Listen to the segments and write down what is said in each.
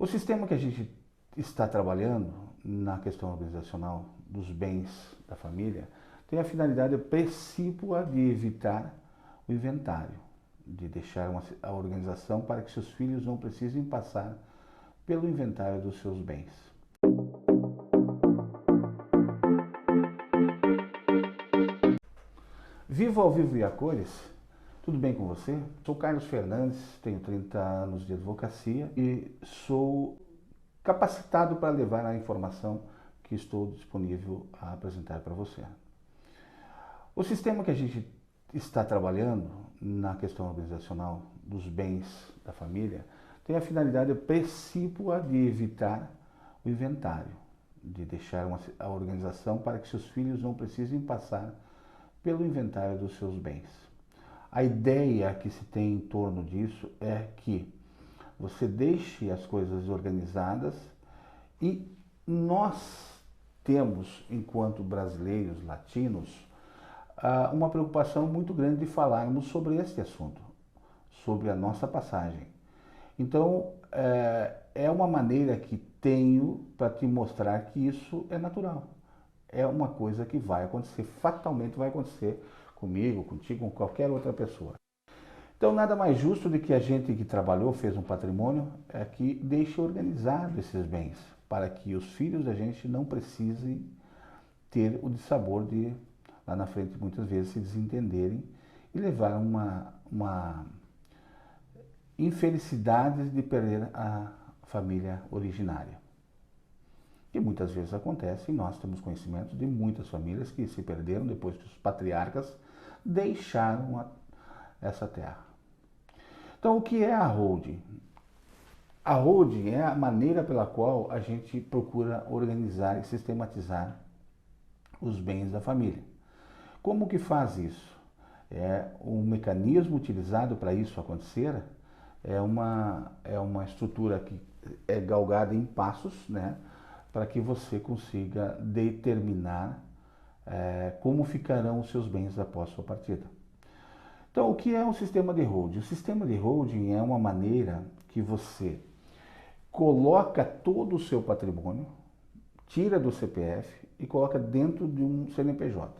O sistema que a gente está trabalhando na questão organizacional dos bens da família tem a finalidade precípua de evitar o inventário, de deixar a organização para que seus filhos não precisem passar pelo inventário dos seus bens. Vivo ao vivo e a cores, tudo bem com você? Sou Carlos Fernandes, tenho 30 anos de advocacia e sou capacitado para levar a informação que estou disponível a apresentar para você. O sistema que a gente está trabalhando na questão organizacional dos bens da família tem a finalidade precípua de evitar o inventário, de deixar a organização para que seus filhos não precisem passar pelo inventário dos seus bens. A ideia que se tem em torno disso é que você deixe as coisas organizadas e nós temos, enquanto brasileiros, latinos, uma preocupação muito grande de falarmos sobre este assunto, sobre a nossa passagem. Então, é uma maneira que tenho para te mostrar que isso é natural. É uma coisa que vai acontecer, fatalmente vai acontecer comigo, contigo, com qualquer outra pessoa. Então, nada mais justo do que a gente que trabalhou, fez um patrimônio, é que deixe organizado esses bens, para que os filhos da gente não precisem ter o dissabor de, lá na frente, muitas vezes, se desentenderem e levar uma infelicidade de perder a família originária. Que muitas vezes acontece, e nós temos conhecimento de muitas famílias que se perderam depois que os patriarcas deixaram essa terra. Então, o que é a holding? A holding é a maneira pela qual a gente procura organizar e sistematizar os bens da família. Como que faz isso? Um mecanismo utilizado para isso acontecer é uma estrutura que é galgada em passos, né, para que você consiga determinar como ficarão os seus bens após sua partida. Então, o que é um sistema de holding? O sistema de holding é uma maneira que você coloca todo o seu patrimônio, tira do CPF e coloca dentro de um CNPJ.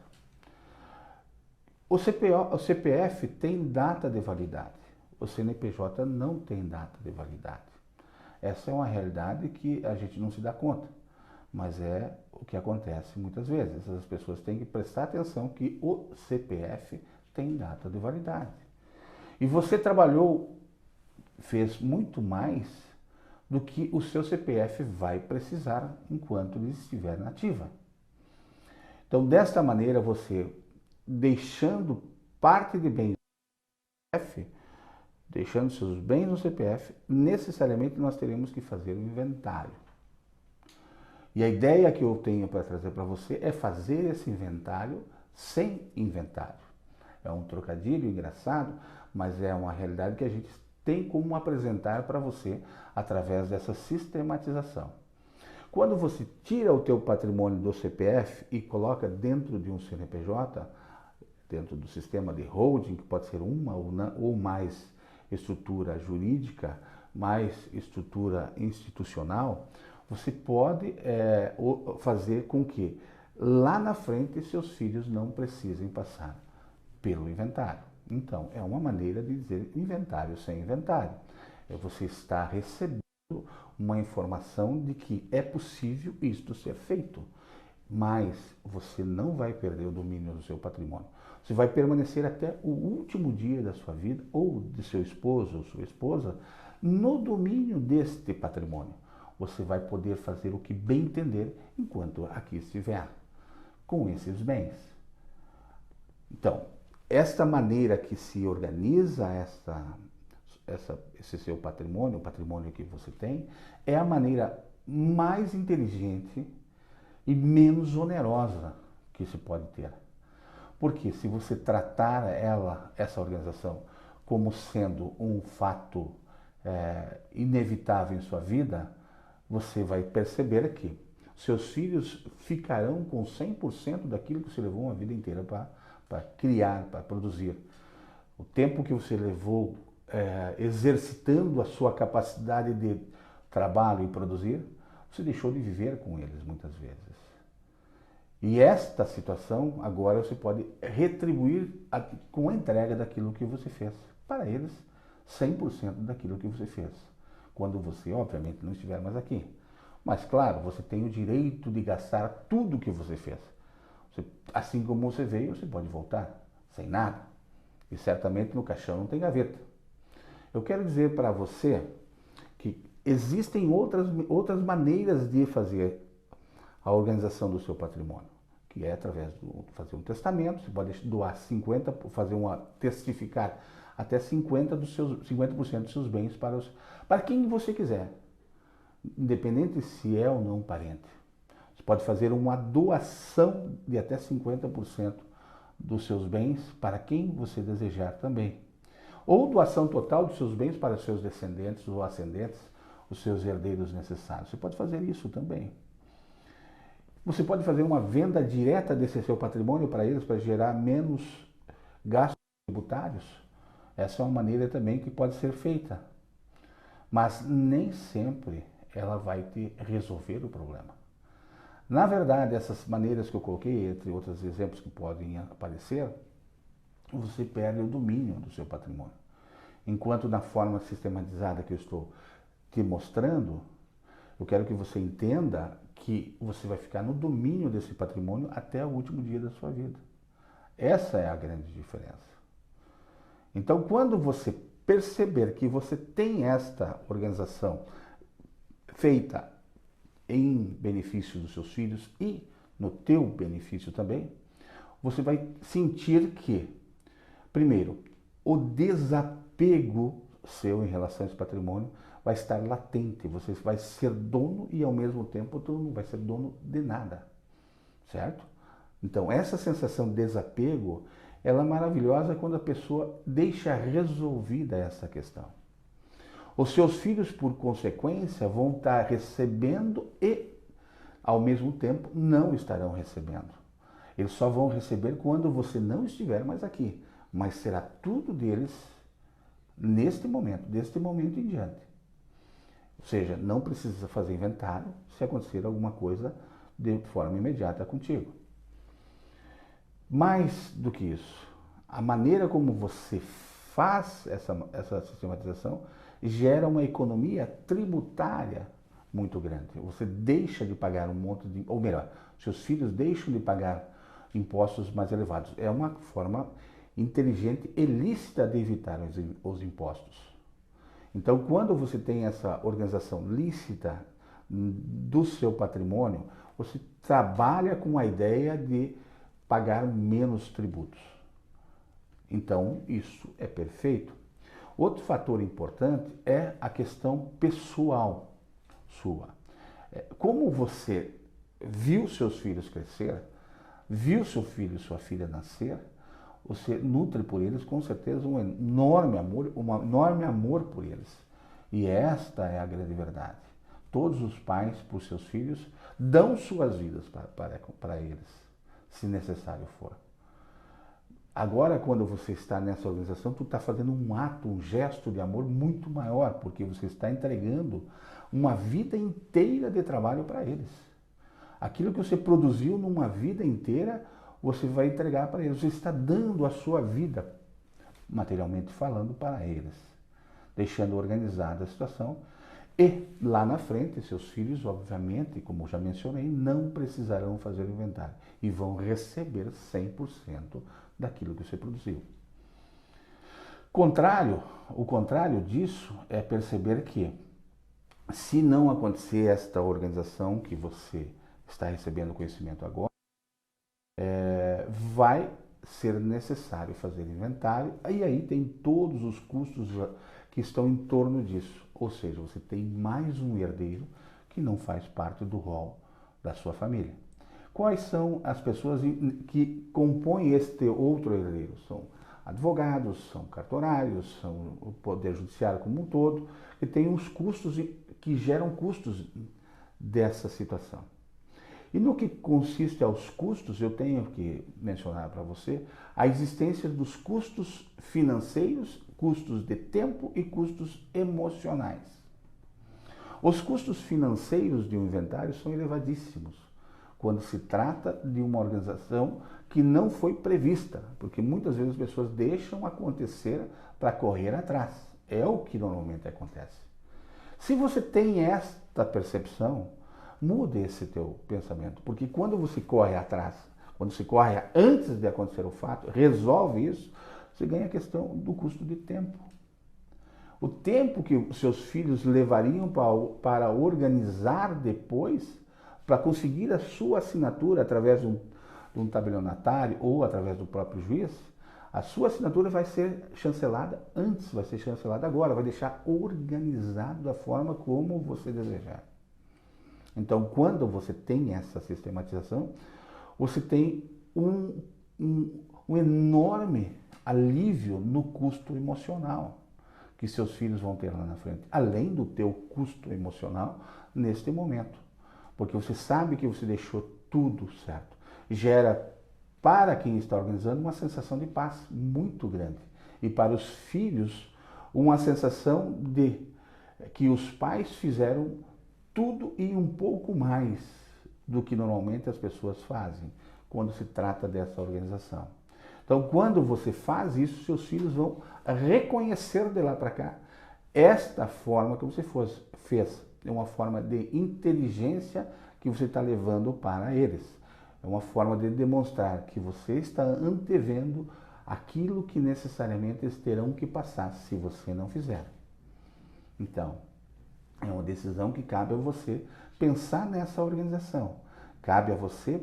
O CPF tem data de validade, o CNPJ não tem data de validade. Essa é uma realidade que a gente não se dá conta, mas é o que acontece muitas vezes. As pessoas têm que prestar atenção que o CPF tem data de validade. E você trabalhou, fez muito mais do que o seu CPF vai precisar enquanto ele estiver na ativa. Então, desta maneira, você deixando parte de bens no CPF, deixando seus bens no CPF, necessariamente nós teremos que fazer um inventário. E a ideia que eu tenho para trazer para você é fazer esse inventário sem inventário. É um trocadilho engraçado, mas é uma realidade que a gente tem como apresentar para você através dessa sistematização. Quando você tira o teu patrimônio do CPF e coloca dentro de um CNPJ, dentro do sistema de holding, que pode ser uma ou mais estrutura jurídica, mais estrutura institucional, você pode fazer com que lá na frente seus filhos não precisem passar pelo inventário. Então, é uma maneira de dizer inventário sem inventário. Você está recebendo uma informação de que é possível isto ser feito, mas você não vai perder o domínio do seu patrimônio. Você vai permanecer até o último dia da sua vida, ou de seu esposo ou sua esposa, no domínio deste patrimônio. Você vai poder fazer o que bem entender enquanto aqui estiver, com esses bens. Então, esta maneira que se organiza esse seu patrimônio, o patrimônio que você tem, é a maneira mais inteligente e menos onerosa que se pode ter. Porque se você tratar essa organização, como sendo um fato inevitável em sua vida, você vai perceber que seus filhos ficarão com 100% daquilo que você levou uma vida inteira para criar, para produzir. O tempo que você levou exercitando a sua capacidade de trabalho e produzir, você deixou de viver com eles muitas vezes. E esta situação, agora você pode retribuir com a entrega daquilo que você fez. Para eles, 100% daquilo que você fez. Quando você, obviamente, não estiver mais aqui. Mas, claro, você tem o direito de gastar tudo que você fez. Assim como você veio, você pode voltar, sem nada. E certamente no caixão não tem gaveta. Eu quero dizer para você que existem outras maneiras de fazer a organização do seu patrimônio, que é através de fazer um testamento. Você pode doar 50, testificar até 50% dos seus bens para quem você quiser, independente se é ou não parente. Você pode fazer uma doação de até 50% dos seus bens para quem você desejar também. Ou doação total dos seus bens para seus descendentes ou ascendentes, os seus herdeiros necessários. Você pode fazer isso também. Você pode fazer uma venda direta desse seu patrimônio para eles, para gerar menos gastos tributários. Essa é uma maneira também que pode ser feita. Mas nem sempre ela vai te resolver o problema. Na verdade, essas maneiras que eu coloquei, entre outros exemplos que podem aparecer, você perde o domínio do seu patrimônio. Enquanto na forma sistematizada que eu estou te mostrando, eu quero que você entenda que você vai ficar no domínio desse patrimônio até o último dia da sua vida. Essa é a grande diferença. Então, quando você perceber que você tem esta organização feita em benefício dos seus filhos e no teu benefício também, você vai sentir que, primeiro, o desapego seu em relação a esse patrimônio vai estar latente. Você vai ser dono e ao mesmo tempo tu não vai ser dono de nada, certo? Então essa sensação de desapego, ela é maravilhosa quando a pessoa deixa resolvida essa questão. Os seus filhos, por consequência, vão estar recebendo e, ao mesmo tempo, não estarão recebendo. Eles só vão receber quando você não estiver mais aqui, mas será tudo deles neste momento, deste momento em diante. Ou seja, não precisa fazer inventário se acontecer alguma coisa de forma imediata contigo. Mais do que isso, a maneira como você faz essa sistematização gera uma economia tributária muito grande. Você deixa de pagar um monte de... Ou melhor, seus filhos deixam de pagar impostos mais elevados. É uma forma inteligente e lícita de evitar os impostos. Então, quando você tem essa organização lícita do seu patrimônio, você trabalha com a ideia de pagar menos tributos. Então, isso é perfeito. Outro fator importante é a questão pessoal sua. Como você viu seus filhos crescer, viu seu filho e sua filha nascer, você nutre por eles com certeza um enorme amor por eles. E esta é a grande verdade. Todos os pais, por seus filhos, dão suas vidas para eles, se necessário for. Agora, quando você está nessa organização, tu está fazendo um ato, um gesto de amor muito maior, porque você está entregando uma vida inteira de trabalho para eles. Aquilo que você produziu numa vida inteira, você vai entregar para eles. Você está dando a sua vida, materialmente falando, para eles, deixando organizada a situação. E lá na frente, seus filhos, obviamente, como já mencionei, não precisarão fazer o inventário e vão receber 100% daquilo que você produziu. O contrário disso é perceber que, se não acontecer esta organização que você está recebendo conhecimento agora, vai ser necessário fazer inventário, e aí tem todos os custos que estão em torno disso. Ou seja, você tem mais um herdeiro que não faz parte do rol da sua família. Quais são as pessoas que compõem este outro herdeiro? São advogados, são cartorários, são o poder judiciário como um todo, que tem os custos, que geram custos dessa situação. E no que consiste aos custos, eu tenho que mencionar para você a existência dos custos financeiros, custos de tempo e custos emocionais. Os custos financeiros de um inventário são elevadíssimos quando se trata de uma organização que não foi prevista, porque muitas vezes as pessoas deixam acontecer para correr atrás. É o que normalmente acontece. Se você tem esta percepção, mude esse teu pensamento, porque quando você corre atrás, quando você corre antes de acontecer o fato, resolve isso, você ganha a questão do custo de tempo. O tempo que os seus filhos levariam para organizar depois, para conseguir a sua assinatura através de um tabelionatário ou através do próprio juiz, a sua assinatura vai ser chancelada antes, vai ser chancelada agora, vai deixar organizado da forma como você desejar. Então, quando você tem essa sistematização, você tem um enorme alívio no custo emocional que seus filhos vão ter lá na frente, além do teu custo emocional neste momento. Porque você sabe que você deixou tudo certo. Gera para quem está organizando uma sensação de paz muito grande. E para os filhos, uma sensação de que os pais fizeram tudo e um pouco mais do que normalmente as pessoas fazem quando se trata dessa organização. Então, quando você faz isso, seus filhos vão reconhecer de lá para cá esta forma que você fez. É uma forma de inteligência que você está levando para eles. É uma forma de demonstrar que você está antevendo aquilo que necessariamente eles terão que passar se você não fizer. Então, é uma decisão que cabe a você pensar nessa organização. Cabe a você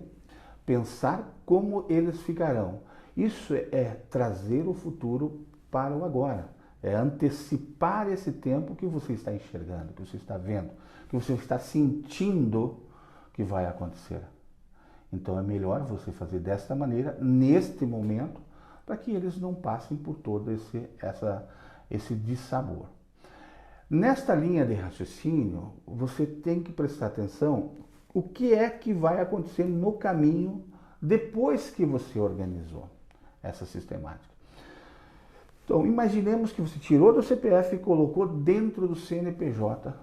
pensar como eles ficarão. Isso é trazer o futuro para o agora. É antecipar esse tempo que você está enxergando, que você está vendo, que você está sentindo que vai acontecer. Então é melhor você fazer desta maneira, neste momento, para que eles não passem por todo esse dissabor. Nesta linha de raciocínio, você tem que prestar atenção o que é que vai acontecer no caminho depois que você organizou essa sistemática. Então, imaginemos que você tirou do CPF e colocou dentro do CNPJ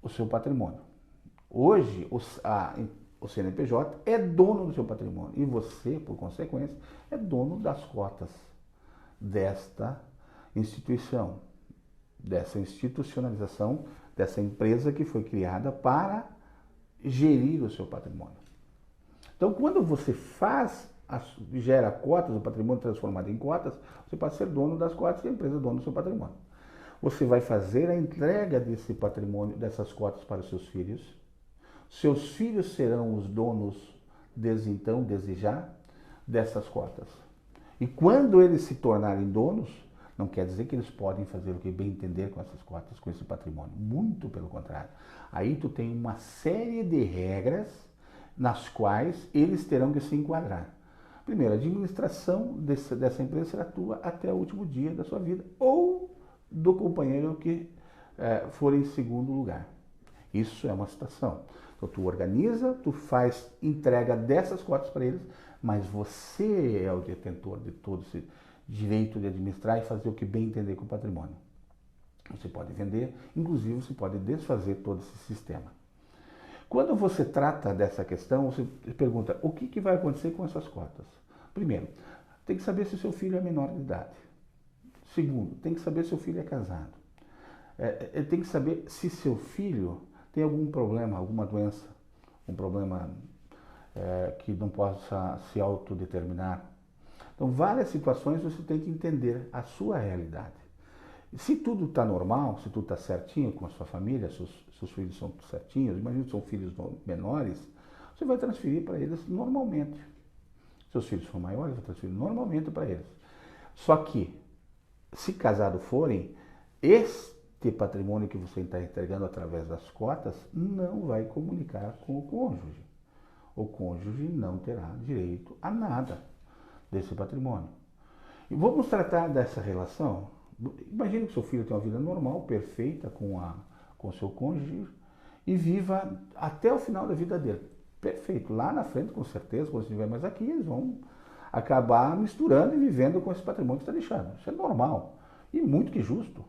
o seu patrimônio. Hoje, o CNPJ é dono do seu patrimônio e você, por consequência, é dono das cotas desta instituição, dessa institucionalização, dessa empresa que foi criada para gerir o seu patrimônio. Então, quando você gera cotas, o patrimônio transformado em cotas, você passa a ser dono das cotas e a empresa é dono do seu patrimônio. Você vai fazer a entrega desse patrimônio, dessas cotas para os seus filhos. Seus filhos serão os donos, desde então, desde já, dessas cotas. E quando eles se tornarem donos, não quer dizer que eles podem fazer o que bem entender com essas cotas, com esse patrimônio. Muito pelo contrário. Aí tu tem uma série de regras nas quais eles terão que se enquadrar. Primeiro, a administração dessa empresa será tua até o último dia da sua vida ou do companheiro que for em segundo lugar. Isso é uma situação. Então, tu organiza, tu faz entrega dessas cotas para eles, mas você é o detentor de todo esse direito de administrar e fazer o que bem entender com o patrimônio. Você pode vender, inclusive você pode desfazer todo esse sistema. Quando você trata dessa questão, você pergunta o que vai acontecer com essas cotas. Primeiro, tem que saber se o seu filho é menor de idade. Segundo, tem que saber se o seu filho é casado. Tem que saber se seu filho tem algum problema, alguma doença, um problema que não possa se autodeterminar. Então, várias situações você tem que entender a sua realidade. Se tudo está normal, se tudo está certinho com a sua família, seus filhos são certinhos, imagina que são filhos menores, você vai transferir para eles normalmente. Seus filhos são maiores, vai transferir normalmente para eles. Só que, se casados forem, este patrimônio que você está entregando através das cotas não vai comunicar com o cônjuge. O cônjuge não terá direito a nada desse patrimônio. E vamos tratar dessa relação. Imagine que seu filho tem uma vida normal, perfeita com o seu cônjuge e viva até o final da vida dele. Perfeito. Lá na frente, com certeza, quando estiver mais aqui, eles vão acabar misturando e vivendo com esse patrimônio que está deixando. Isso é normal e muito que justo.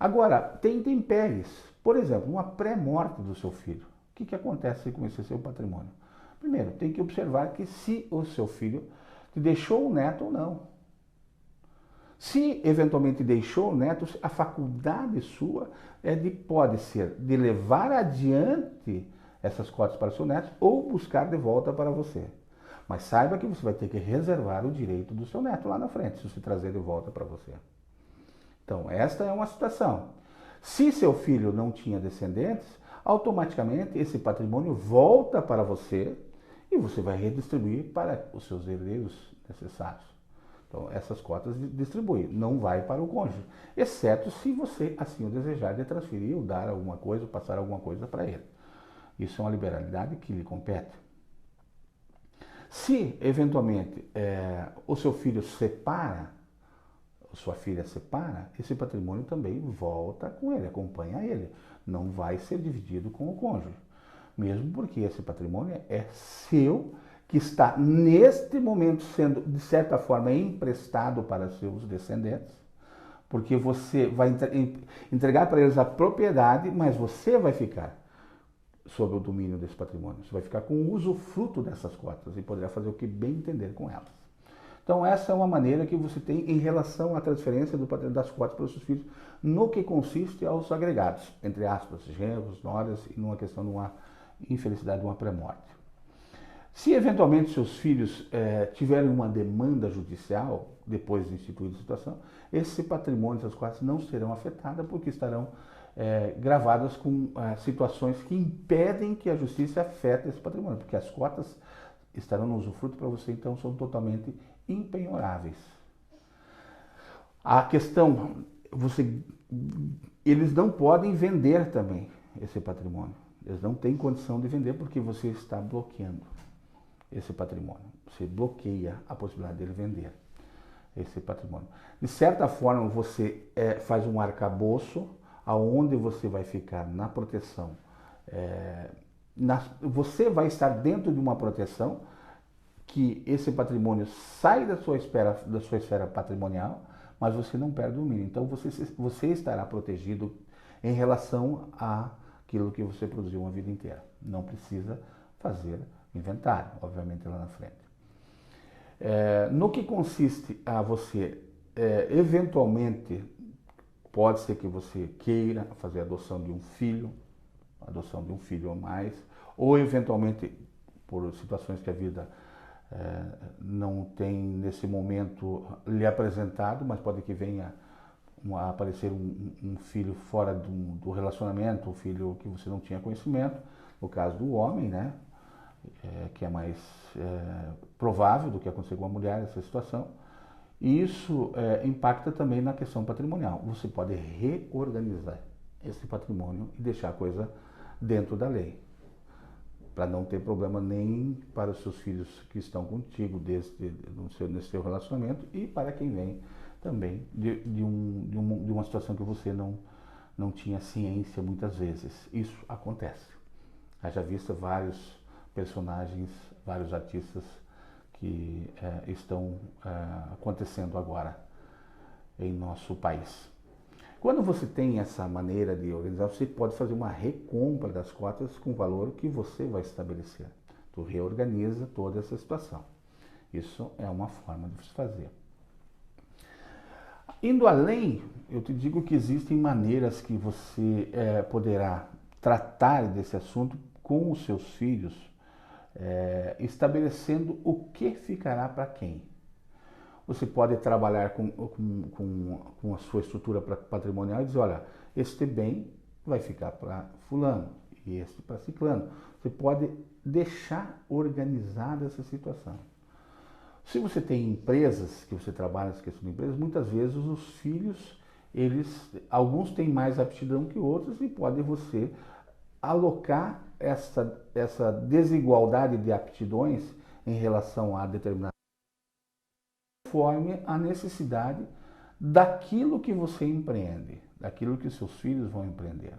Agora, tem intempéries. Por exemplo, uma pré-morte do seu filho. O que acontece com esse seu patrimônio? Primeiro, tem que observar que se o seu filho te deixou um neto ou não. Se eventualmente deixou o neto, a faculdade sua pode ser de levar adiante essas cotas para o seu neto ou buscar de volta para você. Mas saiba que você vai ter que reservar o direito do seu neto lá na frente, se você trazer de volta para você. Então, esta é uma situação. Se seu filho não tinha descendentes, automaticamente esse patrimônio volta para você e você vai redistribuir para os seus herdeiros necessários. Então, essas cotas distribui, não vai para o cônjuge, exceto se você assim o desejar de transferir ou dar alguma coisa, ou passar alguma coisa para ele. Isso é uma liberalidade que lhe compete. Se, eventualmente, o seu filho separa, sua filha separa, esse patrimônio também volta com ele, acompanha ele. Não vai ser dividido com o cônjuge. Mesmo porque esse patrimônio é seu, que está neste momento sendo, de certa forma, emprestado para seus descendentes, porque você vai entregar para eles a propriedade, mas você vai ficar sob o domínio desse patrimônio. Você vai ficar com o usufruto dessas cotas e poderá fazer o que bem entender com elas. Então, essa é uma maneira que você tem em relação à transferência das cotas para os seus filhos, no que consiste aos agregados, entre aspas, genros, noras, e numa questão de uma infelicidade, de uma pré-morte. Se eventualmente seus filhos tiverem uma demanda judicial, depois de instituída a situação, esse patrimônio, essas cotas não serão afetadas porque estarão gravadas com situações que impedem que a justiça afete esse patrimônio, porque as cotas estarão no usufruto para você, então são totalmente impenhoráveis. A questão, eles não podem vender também esse patrimônio. Eles não têm condição de vender porque você está bloqueando esse patrimônio. Você bloqueia a possibilidade dele vender esse patrimônio. De certa forma, você faz um arcabouço aonde você vai ficar na proteção. Você vai estar dentro de uma proteção que esse patrimônio sai da sua esfera patrimonial, mas você não perde o domínio. Então você estará protegido em relação àquilo que você produziu uma vida inteira. Não precisa fazer inventário, obviamente, lá na frente. No que consiste a você, eventualmente, pode ser que você queira fazer a adoção de um filho ou mais, ou eventualmente, por situações que a vida não tem nesse momento lhe apresentado, mas pode que venha a aparecer um filho fora do relacionamento, um filho que você não tinha conhecimento, no caso do homem, né? Que é mais provável do que acontecer com a mulher nessa situação. E isso impacta também na questão patrimonial. Você pode reorganizar esse patrimônio e deixar a coisa dentro da lei, para não ter problema nem para os seus filhos que estão contigo nesse seu relacionamento e para quem vem também de uma situação que você não tinha ciência muitas vezes. Isso acontece. Haja vista vários personagens, vários artistas que estão acontecendo agora em nosso país. Quando você tem essa maneira de organizar, você pode fazer uma recompra das cotas com o valor que você vai estabelecer. Tu reorganiza toda essa situação. Isso é uma forma de se fazer. Indo além, eu te digo que existem maneiras que você poderá tratar desse assunto com os seus filhos, estabelecendo o que ficará para quem. Você pode trabalhar com a sua estrutura patrimonial e dizer, olha, este bem vai ficar para fulano e este para ciclano. Você pode deixar organizada essa situação. Se você tem empresas, que você trabalha nessa questão de empresas, muitas vezes os filhos, alguns têm mais aptidão que outros e pode você alocar essa desigualdade de aptidões em relação a determinada conforme a necessidade daquilo que você empreende, daquilo que seus filhos vão empreender.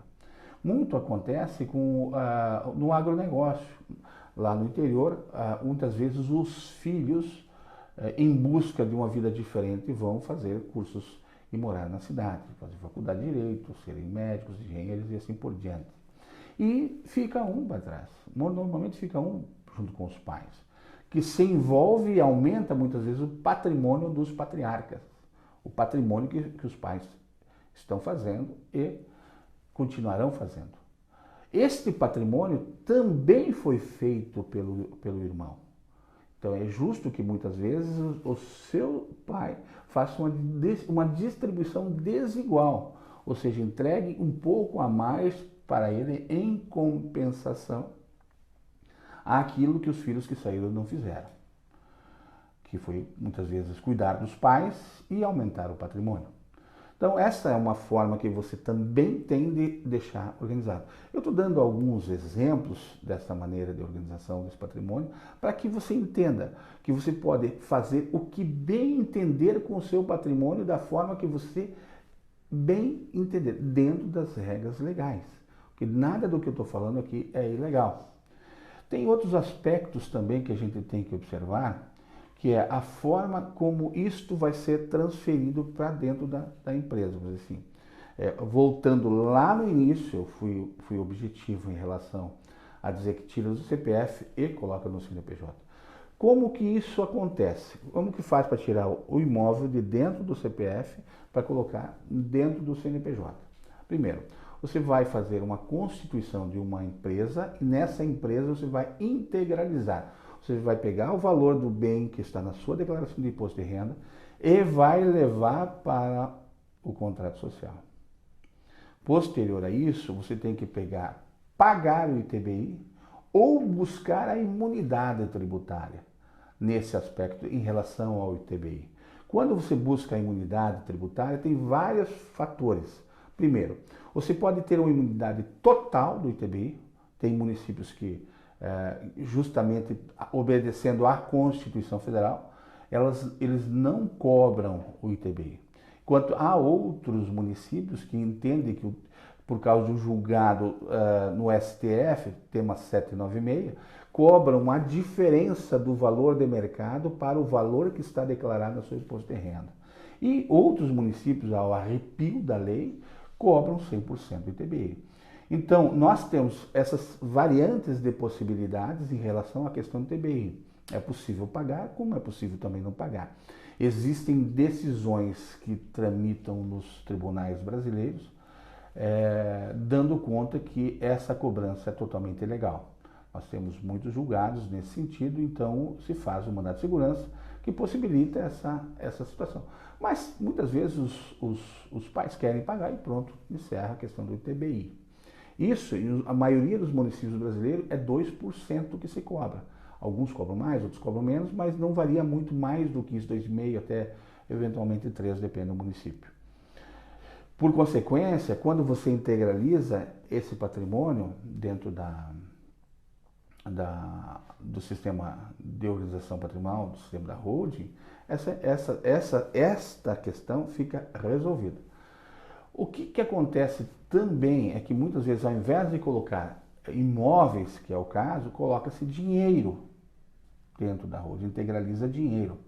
Muito acontece no agronegócio. Lá no interior, muitas vezes os filhos, em busca de uma vida diferente, vão fazer cursos e morar na cidade, fazer faculdade de Direito, serem médicos, engenheiros e assim por diante. E fica um para trás. Normalmente fica um junto com os pais, que se envolve e aumenta muitas vezes o patrimônio dos patriarcas, o patrimônio que os pais estão fazendo e continuarão fazendo. Este patrimônio também foi feito pelo irmão. Então é justo que muitas vezes o seu pai faça uma distribuição desigual, ou seja, entregue um pouco a mais para ele em compensação àquilo que os filhos que saíram não fizeram, que foi muitas vezes cuidar dos pais e aumentar o patrimônio. Então essa é uma forma que você também tem de deixar organizado. Eu estou dando alguns exemplos dessa maneira de organização desse patrimônio para que você entenda que você pode fazer o que bem entender com o seu patrimônio da forma que você bem entender, dentro das regras legais. Porque nada do que eu estou falando aqui é ilegal. Tem outros aspectos também que a gente tem que observar, que é a forma como isto vai ser transferido para dentro da empresa. Vamos dizer assim. Voltando lá no início, eu fui objetivo em relação a dizer que tira do CPF e coloca no CNPJ. Como que isso acontece? Como que faz para tirar o imóvel de dentro do CPF para colocar dentro do CNPJ? Primeiro, você vai fazer uma constituição de uma empresa e nessa empresa você vai integralizar. Você vai pegar o valor do bem que está na sua declaração de imposto de renda e vai levar para o contrato social. Posterior a isso, você tem que pagar o ITBI ou buscar a imunidade tributária nesse aspecto em relação ao ITBI. Quando você busca a imunidade tributária, tem vários fatores. Primeiro, você pode ter uma imunidade total do ITBI, tem municípios que justamente obedecendo à Constituição Federal, eles não cobram o ITBI. Enquanto há outros municípios que entendem que, por causa do julgado no STF, tema 796, cobram a diferença do valor de mercado para o valor que está declarado no seu imposto de renda. E outros municípios, ao arrepio da lei, cobram 100% do ITBI. Então, nós temos essas variantes de possibilidades em relação à questão do TBI. É possível pagar, como é possível também não pagar. Existem decisões que tramitam nos tribunais brasileiros, dando conta que essa cobrança é totalmente ilegal. Nós temos muitos julgados nesse sentido, então se faz um mandado de segurança que possibilita essa situação. Mas muitas vezes os pais querem pagar e pronto, encerra a questão do ITBI. Isso, a maioria dos municípios brasileiros, é 2% que se cobra. Alguns cobram mais, outros cobram menos, mas não varia muito mais do que isso, 2,5% até eventualmente 3%, depende do município. Por consequência, quando você integraliza esse patrimônio dentro do sistema de organização patrimonial, do sistema da holding, esta questão fica resolvida. O que acontece também é que muitas vezes, ao invés de colocar imóveis, que é o caso, coloca-se dinheiro dentro da holding, integraliza dinheiro.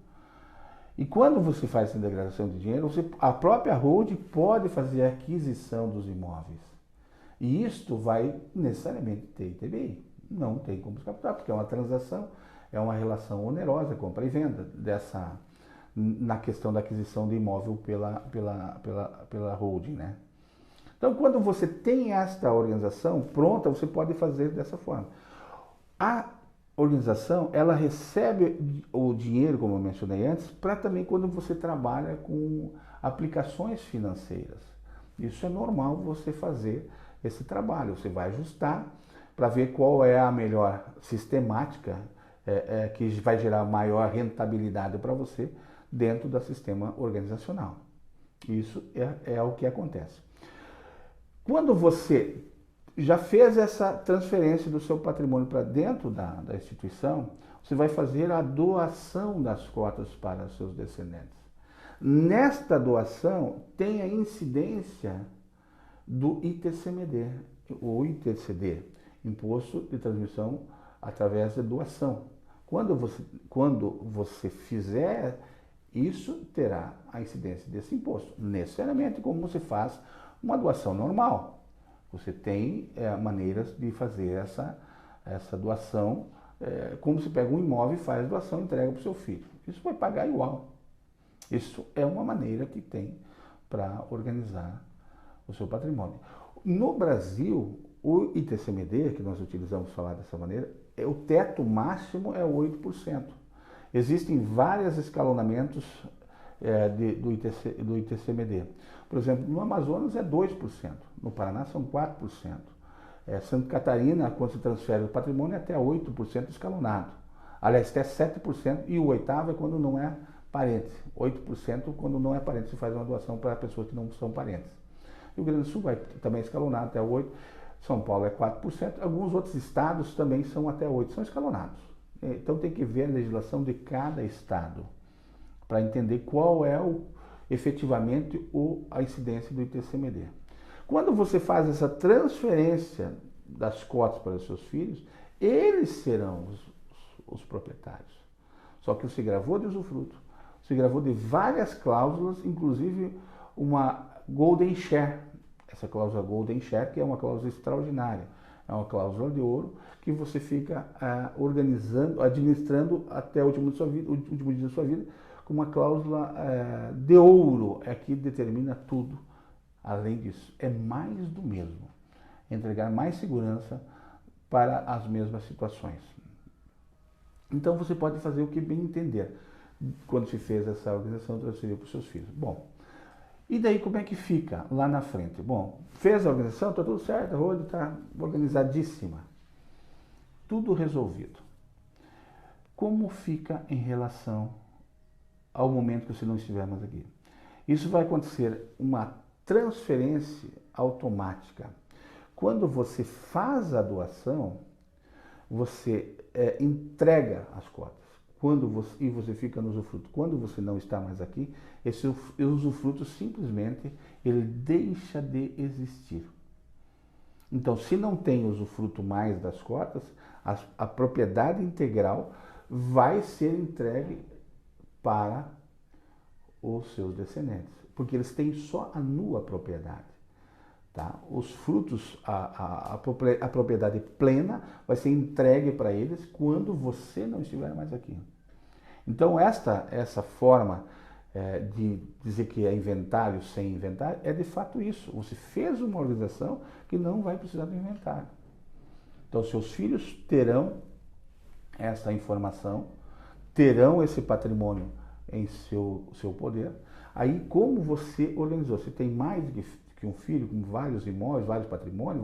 E quando você faz essa integração de dinheiro, a própria holding pode fazer a aquisição dos imóveis. E isto vai necessariamente ter ITBI. Não tem como escapar, porque é uma transação, é uma relação onerosa, compra e venda, na questão da aquisição de imóvel pela holding, né? Então, quando você tem esta organização pronta, você pode fazer dessa forma. A organização, ela recebe o dinheiro, como eu mencionei antes, para também quando você trabalha com aplicações financeiras. Isso é normal você fazer esse trabalho. Você vai ajustar para ver qual é a melhor sistemática que vai gerar maior rentabilidade para você dentro do sistema organizacional. Isso é o que acontece. Quando você já fez essa transferência do seu patrimônio para dentro da instituição, você vai fazer a doação das cotas para os seus descendentes. Nesta doação tem a incidência do ITCMD, ou ITCD, Imposto de Transmissão através da doação. Quando você fizer Isso terá a incidência desse imposto, necessariamente como você faz uma doação normal. Você tem maneiras de fazer essa doação, como você pega um imóvel e faz doação e entrega para o seu filho. Isso vai pagar igual. Isso é uma maneira que tem para organizar o seu patrimônio. No Brasil, o ITCMD, que nós utilizamos falar dessa maneira, o teto máximo é 8%. Existem vários escalonamentos do ITCMD. Por exemplo, no Amazonas é 2%, no Paraná são 4%. Santa Catarina, quando se transfere o patrimônio, é até 8% escalonado. Aliás, até 7%, e o oitavo é quando não é parente. 8% quando não é parente, se faz uma doação para pessoas que não são parentes. Rio Grande do Sul vai também escalonado até 8%, São Paulo é 4%, alguns outros estados também são até 8%, são escalonados. Então tem que ver a legislação de cada estado para entender qual é efetivamente a incidência do ITCMD. Quando você faz essa transferência das cotas para os seus filhos, eles serão os proprietários. Só que se gravou de usufruto, se gravou de várias cláusulas, inclusive uma Golden Share. Essa cláusula Golden Share, que é uma cláusula extraordinária, é uma cláusula de ouro que você fica organizando, administrando até o último dia da sua vida, com uma cláusula de ouro, é que determina tudo. Além disso, é mais do mesmo, entregar mais segurança para as mesmas situações. Então você pode fazer o que bem entender quando se fez essa organização, transferiu para os seus filhos. Bom, e daí como é que fica lá na frente? Bom, fez a organização, está tudo certo, a roda está organizadíssima, tudo resolvido. Como fica em relação ao momento que você não estiver mais aqui? Isso vai acontecer uma transferência automática. Quando você faz a doação, você entrega as cotas. E você fica no usufruto. Quando você não está mais aqui, esse usufruto simplesmente ele deixa de existir. Então, se não tem usufruto mais das cotas, a propriedade integral vai ser entregue para os seus descendentes, porque eles têm só a nua propriedade. Tá? Os frutos, a propriedade plena vai ser entregue para eles quando você não estiver mais aqui. Então essa forma de dizer que é inventário sem inventário é de fato isso. Você fez uma organização que não vai precisar do inventário. Então seus filhos terão essa informação, terão esse patrimônio em seu poder. Aí como você organizou? Você tem mais que um filho com vários imóveis, vários patrimônios,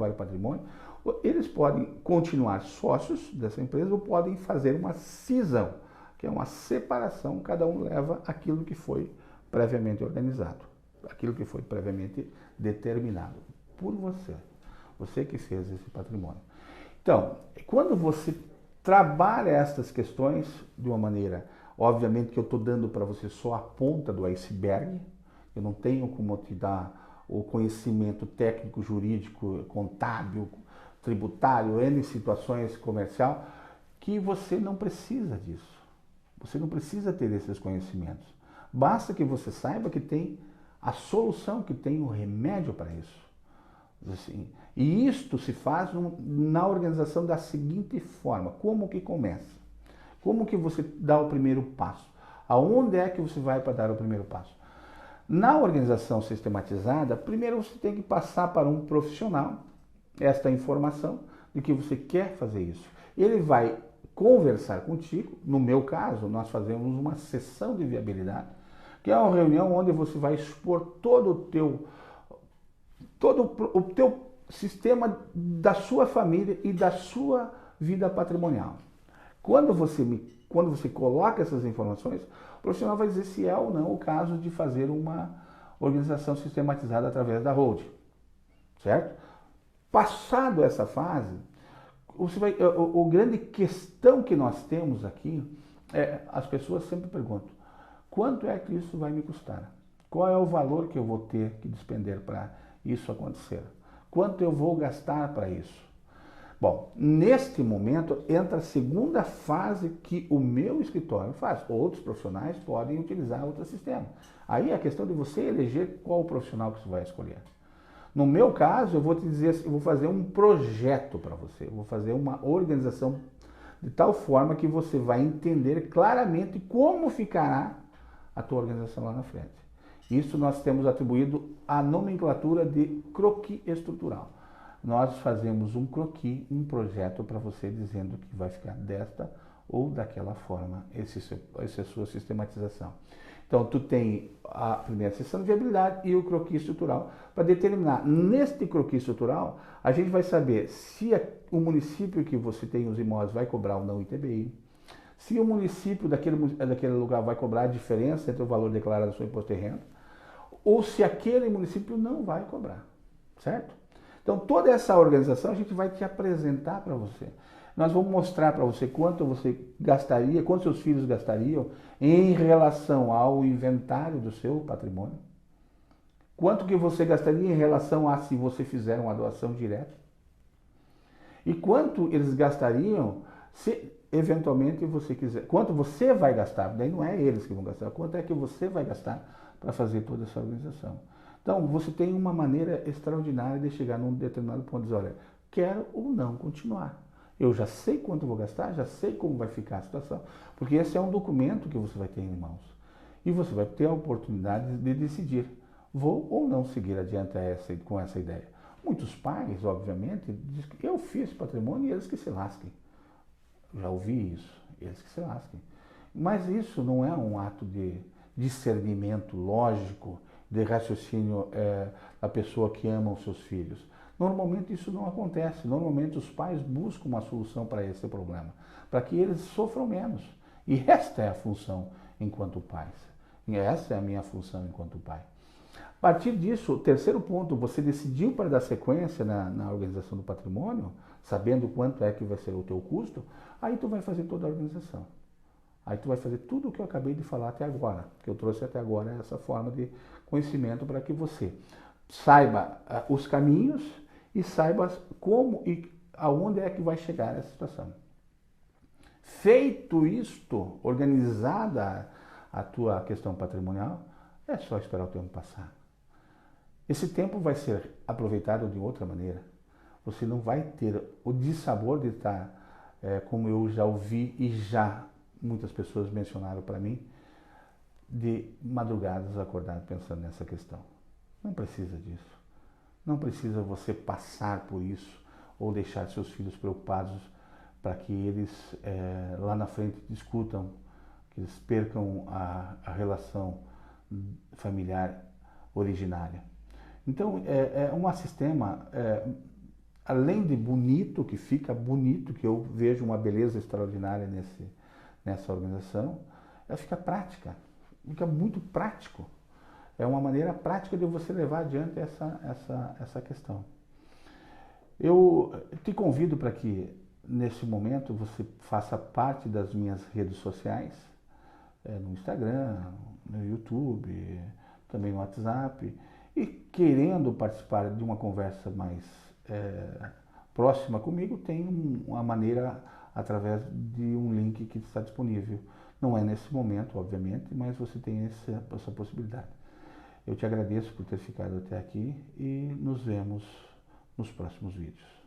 eles podem continuar sócios dessa empresa ou podem fazer uma cisão, que é uma separação, cada um leva aquilo que foi previamente organizado, aquilo que foi previamente determinado por você que fez esse patrimônio. Então, quando você trabalha essas questões de uma maneira, obviamente que eu estou dando para você só a ponta do iceberg, eu não tenho como te dar o conhecimento técnico, jurídico, contábil, tributário, N situações comercial, que você não precisa disso. Você não precisa ter esses conhecimentos. Basta que você saiba que tem a solução, que tem o remédio para isso. Assim, e isto se faz na organização da seguinte forma. Como que começa? Como que você dá o primeiro passo? Aonde é que você vai para dar o primeiro passo? Na organização sistematizada, primeiro você tem que passar para um profissional esta informação de que você quer fazer isso. Ele vai conversar contigo. No meu caso, nós fazemos uma sessão de viabilidade, que é uma reunião onde você vai expor todo o teu sistema da sua família e da sua vida patrimonial. Quando você coloca essas informações, o profissional vai dizer se é ou não o caso de fazer uma organização sistematizada através da holding, certo? Passado essa fase, a grande questão que nós temos aqui as pessoas sempre perguntam, quanto é que isso vai me custar? Qual é o valor que eu vou ter que despender para isso acontecer? Quanto eu vou gastar para isso? Bom, neste momento entra a segunda fase que o meu escritório faz. Outros profissionais podem utilizar outro sistema. Aí é a questão de você eleger qual profissional que você vai escolher. No meu caso, eu vou te dizer, eu vou fazer um projeto para você, eu vou fazer uma organização de tal forma que você vai entender claramente como ficará a tua organização lá na frente. Isso nós temos atribuído a nomenclatura de croquis estrutural. Nós fazemos um croquis, um projeto para você dizendo que vai ficar desta ou daquela forma, essa é a sua sistematização. Então, tu tem a primeira sessão de viabilidade e o croquis estrutural para determinar. Neste croquis estrutural, a gente vai saber se o município que você tem os imóveis vai cobrar ou não ITBI, se o município daquele lugar vai cobrar a diferença entre o valor declarado do seu imposto de renda, ou se aquele município não vai cobrar, certo? Então, toda essa organização a gente vai te apresentar para você. Nós vamos mostrar para você quanto você gastaria, quanto seus filhos gastariam em relação ao inventário do seu patrimônio. Quanto que você gastaria em relação a se você fizer uma doação direta. E quanto eles gastariam se eventualmente você quiser. Quanto você vai gastar, daí não é eles que vão gastar, quanto é que você vai gastar para fazer toda essa organização. Então, você tem uma maneira extraordinária de chegar num determinado ponto e dizer, olha, quero ou não continuar. Eu já sei quanto vou gastar, já sei como vai ficar a situação, porque esse é um documento que você vai ter em mãos. E você vai ter a oportunidade de decidir, vou ou não seguir adiante com essa ideia. Muitos pais, obviamente, dizem que eu fiz patrimônio e eles que se lasquem. Já ouvi isso, eles que se lasquem. Mas isso não é um ato de discernimento lógico, de raciocínio da pessoa que ama os seus filhos. Normalmente isso não acontece. Normalmente os pais buscam uma solução para esse problema, para que eles sofram menos. E esta é a função enquanto pais. E essa é a minha função enquanto pai. A partir disso, o terceiro ponto, você decidiu para dar sequência na organização do patrimônio, sabendo quanto é que vai ser o teu custo, aí tu vai fazer toda a organização. Aí tu vai fazer tudo o que eu acabei de falar até agora, que eu trouxe até agora essa forma de conhecimento para que você saiba os caminhos e saiba como e aonde é que vai chegar essa situação. Feito isto, organizada a tua questão patrimonial, é só esperar o tempo passar. Esse tempo vai ser aproveitado de outra maneira. Você não vai ter o dissabor de estar, como eu já ouvi e já muitas pessoas mencionaram para mim, de madrugadas acordado pensando nessa questão. Não precisa disso. Não precisa você passar por isso ou deixar seus filhos preocupados para que eles lá na frente discutam, que eles percam a relação familiar originária. Então, é um sistema, além de bonito, que fica bonito, que eu vejo uma beleza extraordinária nessa organização, ela fica prática, fica muito prático. É uma maneira prática de você levar adiante essa questão. Eu te convido para que, nesse momento, você faça parte das minhas redes sociais, no Instagram, no YouTube, também no WhatsApp, e querendo participar de uma conversa mais próxima comigo, tem uma maneira através de um link que está disponível. Não é nesse momento, obviamente, mas você tem essa possibilidade. Eu te agradeço por ter ficado até aqui e nos vemos nos próximos vídeos.